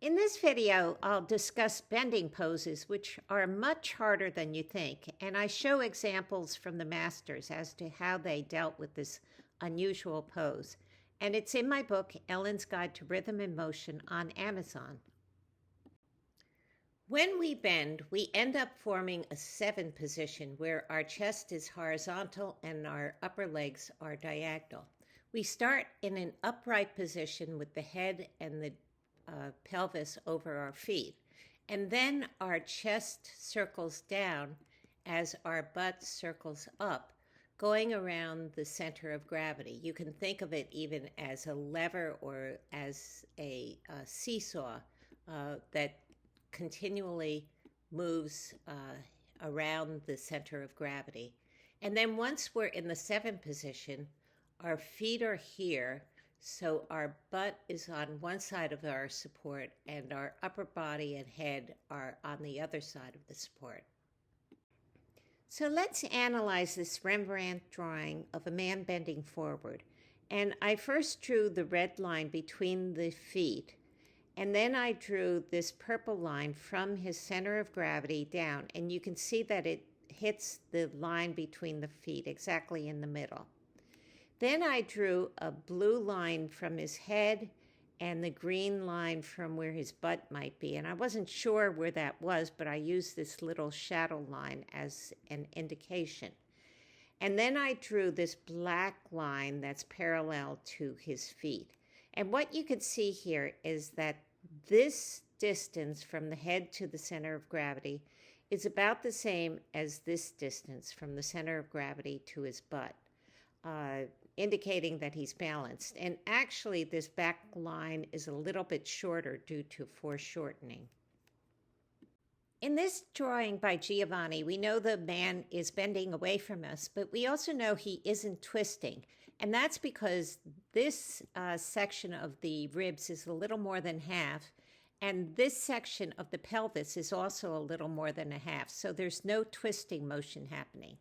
In this video, I'll discuss bending poses, which are much harder than you think, and I show examples from the masters as to how they dealt with this unusual pose. And it's in my book, Ellen's Guide to Rhythm and Motion, on Amazon. When we bend, we end up forming a 7 position where our chest is horizontal and our upper legs are diagonal. We start in an upright position with the head and the pelvis over our feet. And then our chest circles down as our butt circles up, going around the center of gravity. You can think of it even as a lever or as a seesaw that continually moves around the center of gravity. And then once we're in the 7 position, our feet are here. So our butt is on one side of our support and our upper body and head are on the other side of the support. So let's analyze this Rembrandt drawing of a man bending forward. And I first drew the red line between the feet, and then I drew this purple line from his center of gravity down, and you can see that it hits the line between the feet exactly in the middle. Then I drew a blue line from his head and the green line from where his butt might be. And I wasn't sure where that was, but I used this little shadow line as an indication. And then I drew this black line that's parallel to his feet. And what you can see here is that this distance from the head to the center of gravity is about the same as this distance from the center of gravity to his butt. Indicating that he's balanced. And actually, this back line is a little bit shorter due to foreshortening. In this drawing by Giovanni, we know the man is bending away from us, but we also know he isn't twisting. And that's because this section of the ribs is a little more than half, and this section of the pelvis is also a little more than a half. So there's no twisting motion happening.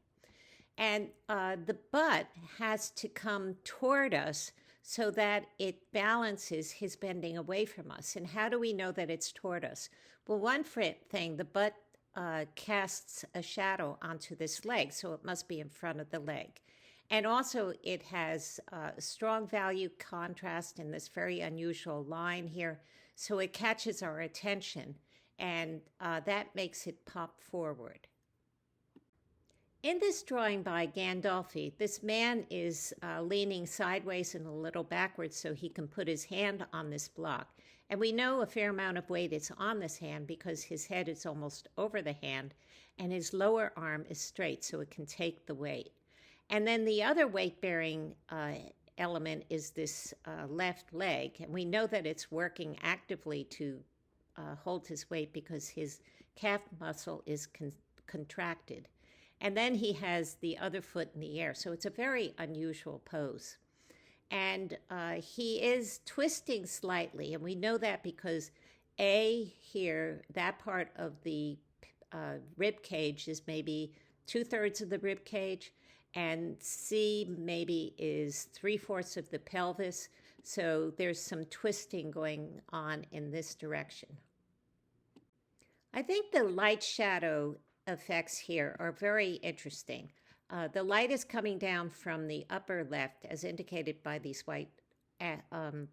And the butt has to come toward us so that it balances his bending away from us. And how do we know that it's toward us? Well, one thing, the butt casts a shadow onto this leg, so it must be in front of the leg. And also it has a strong value contrast in this very unusual line here, so it catches our attention, and that makes it pop forward. In this drawing by Gandolfi, this man is leaning sideways and a little backwards so he can put his hand on this block. And we know a fair amount of weight is on this hand because his head is almost over the hand and his lower arm is straight so it can take the weight. And then the other weight-bearing element is this left leg. And we know that it's working actively to hold his weight because his calf muscle is contracted. And then he has the other foot in the air. So it's a very unusual pose. And he is twisting slightly. And we know that because here, that part of the rib cage is maybe 2/3 of the rib cage. And C maybe is 3/4 of the pelvis. So there's some twisting going on in this direction. I think the light shadow effects here are very interesting. The light is coming down from the upper left as indicated by these white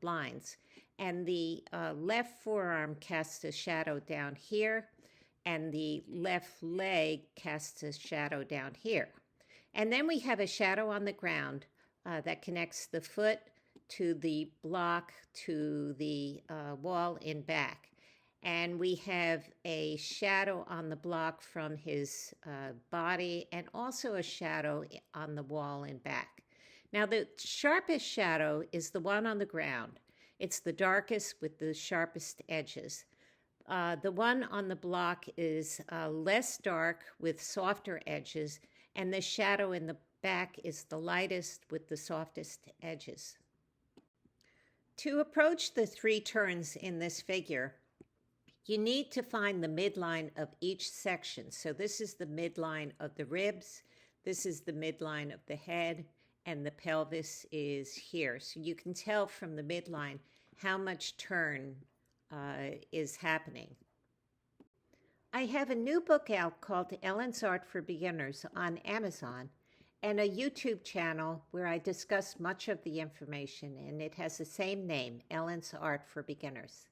lines, and the left forearm casts a shadow down here and the left leg casts a shadow down here. And then we have a shadow on the ground that connects the foot to the block to the wall in back. And we have a shadow on the block from his body and also a shadow on the wall in back. Now, the sharpest shadow is the one on the ground. It's the darkest with the sharpest edges. The one on the block is less dark with softer edges, and the shadow in the back is the lightest with the softest edges. To approach the 3 turns in this figure, you need to find the midline of each section. So this is the midline of the ribs, this is the midline of the head, and the pelvis is here. So you can tell from the midline how much turn is happening. I have a new book out called Ellen's Art for Beginners on Amazon, and a YouTube channel where I discuss much of the information, and it has the same name, Ellen's Art for Beginners.